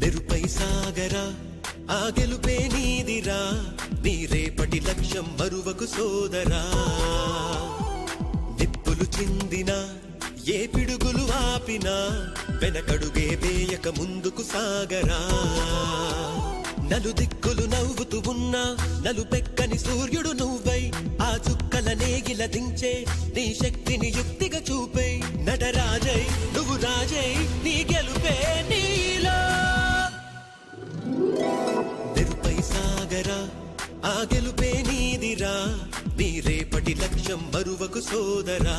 నెరుపై సాగరా ఆ గెలుపే నీదిరా నీ రేపటి లక్ష్యం మరువకు సోదరా నిప్పులు చిందినా ఏ పిడుగులు ఆపినా వెనకడుగే వేయక ముందుకు సాగరా నలుదిక్కులు నవ్వుతూ ఉన్నా నలుపెక్కని సూర్యుడు నువ్వై ఆ చుక్కల నేగిల దించే నీ శక్తిని యుక్తిగా చూపై నటరాజై నువ్వు రాజై నీ గెలుపే నీలో నెరుపై సాగరా ఆ గెలుపే నీదిరా నీ రేపటి లక్ష్యం మరువకు సోదరా